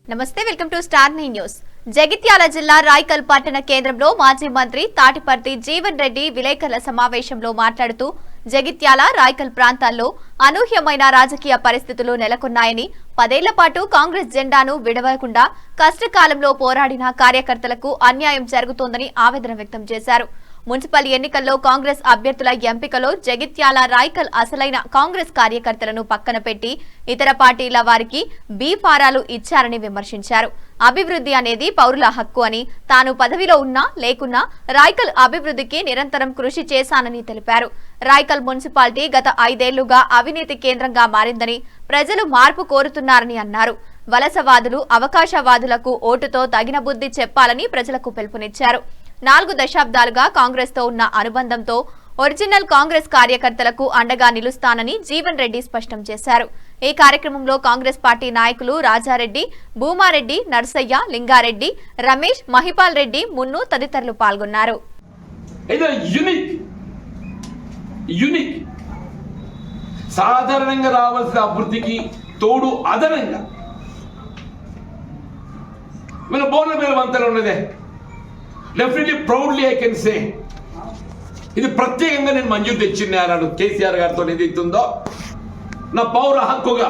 నమస్తే, welcome to star news. Jagtial జిల్లా రాయకల్ పట్టణ కేంద్రంలో మాజీ మంత్రి తాటిపర్తి జీవన్ రెడ్డి విలేకరుల సమావేశంలో మాట్లాడుతూ జగిత్యాల రాయకల్ ప్రాంతాల్లో అనూహ్యమైన రాజకీయ పరిస్థితులు నెలకొన్నాయని, 10 ఏళ్ల పాటు కాంగ్రెస్ జెండాను విడవకుండా కష్టకాలంలో పోరాడిన కార్యకర్తలకు అన్యాయం జరుగుతోందని ఆవేదన వ్యక్తం చేశారు. మున్సిపల్ ఎన్నికల్లో కాంగ్రెస్ అభ్యర్థుల ఎంపికలో జగిత్యాల రాయకల్ అసలైన కాంగ్రెస్ కార్యకర్తలను పక్కన పెట్టి ఇతర పార్టీల వారికి బీ ఫారాలు ఇచ్చారని విమర్శించారు. అభివృద్ధి అనేది పౌరుల హక్కు అని, తాను పదవిలో ఉన్నా లేకున్నా రాయకల్ అభివృద్ధికి నిరంతరం కృషి చేశానని తెలిపారు. రాయకల్ మున్సిపాలిటీ గత 5 ఏళ్లుగా అవినీతి కేంద్రంగా మారిందని, ప్రజలు మార్పు కోరుతున్నారని అన్నారు. వలసవాదులు, అవకాశవాదులకు ఓటుతో తగిన బుద్ధి చెప్పాలని ప్రజలకు పిలుపునిచ్చారు. 4 దశాబ్దాలుగా కాంగ్రెస్ తో ఉన్న అనుబంధంతో ఒరిజినల్ కాంగ్రెస్ కార్యకర్తలకు అండగా నిలుస్తానని జీవన్ రెడ్డి స్పష్టం చేశారు. ఈ కార్యక్రమంలో కాంగ్రెస్ పార్టీ నాయకులు రాజారెడ్డి, భూమారెడ్డి, నర్సయ్య, లింగారెడ్డి, రమేష్, మహిపాల్ రెడ్డి, మున్ను తదితరులు పాల్గొన్నారు. సాధారణంగా రావాల్సిన అభివృద్ధికి తోడు అదనంగా మన బోర్ల వంతలు ఉన్నదే. Definitely proudly I can say ఇది ప్రత్యేకంగా నేను మంజూరు తెచ్చినాడు కేసీఆర్ గారితో ఏదైతుందో నా పౌర హక్కుగా,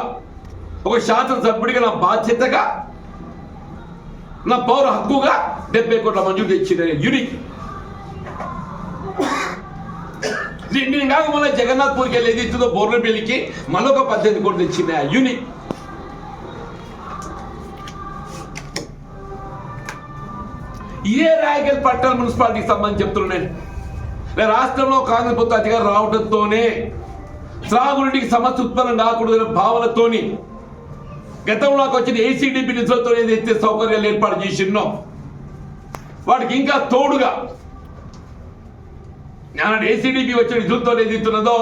ఒక శాసనసభ్యుడిగా నా బాధ్యతగా, నా పౌర హక్కుగా 70 కోట్ల మంజూరు తెచ్చిన యూనిక్. నేను కాక మళ్ళీ జగన్నాథ్పూర్కి వెళ్ళి ఏదైతుందో బోర్లపల్లికి మరొక 18 కోట్లు తెచ్చిన యూనిక్. ఇదే రాయకల్ పట్టణ మున్సిపాలిటీకి సంబంధించి చెప్తున్నాను. రాష్ట్రంలో కాంగ్రెస్ ప్రభుత్వం అధికారం రావడంతోనే త్రాగునీటికి సమస్య ఉత్పన్నం కాకూడదనే భావనతోని గతంలోకి వచ్చిన ఏసీడీపీ నిధులతో ఏదైతే సౌకర్యాలు ఏర్పాటు చేసినో వాటికి ఇంకా తోడుగా ఏసీడీపీ వచ్చిన నిధులతో ఏదైతున్నదో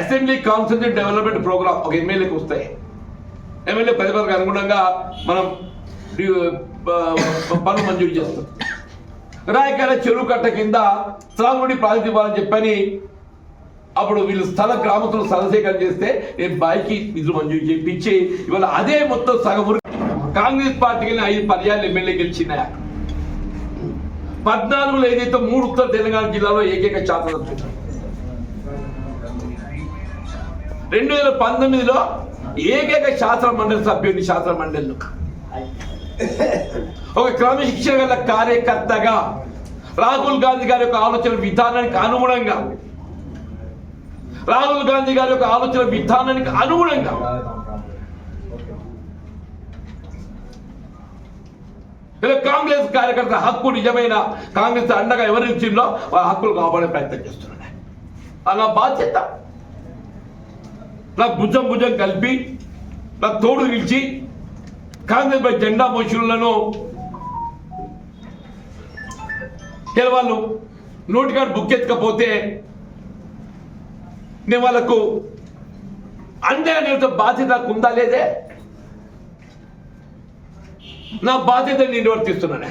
అసెంబ్లీ కాన్స్టిట్యూన్సీ డెవలప్మెంట్ ప్రోగ్రామ్ ఒక ఎమ్మెల్యేకి వస్తాయి. ఎమ్మెల్యే ప్రతిపాదనకు అనుగుణంగా మనం పనులు మంజూరు చేస్తాం. రాయకాల చెరువు కట్ట కింద త్రాగునీటి ప్రాజెక్ట్ ఇవ్వాలని చెప్పని అప్పుడు వీళ్ళు గ్రామస్తులు స్థలసేకరణ చేస్తే నేను బాయికి నిధులు మంజూరు చేయించి ఇవాళ అదే మొత్తం సగం కాంగ్రెస్ పార్టీకి 5 పర్యాలు ఎమ్మెల్యే గెలిచిన 14లో ఏదైతే 3 ఉత్తర తెలంగాణ జిల్లాలో ఏకైక శాసనసభ్యుడు, 2019లో ఏకైక శాసన మండలి సభ్యుడిని శాసన మండలిలో ఒక క్రమశిక్షణ గల కార్యకర్తగా రాహుల్ గాంధీ గారి యొక్క ఆలోచన విధానానికి అనుగుణంగా కాంగ్రెస్ కార్యకర్త హక్కు నిజమైన కాంగ్రెస్ అండగా ఎవరు ఇచ్చిందో వాళ్ళ హక్కులు కాపాడే ప్రయత్నం చేస్తున్నాడు. నా బాధ్యత నాకు భుజం కలిపి నాకు తోడు నిలిచి కాంగ్రెస్ పై జెండా మోషులను వాళ్ళు నోటికాడు బుక్ ఎత్తకపోతే నేను వాళ్ళకు అండగా నిలిచే బాధ్యత ఉందా లేదే? నా బాధ్యత నేను నిర్వర్తిస్తున్నానే.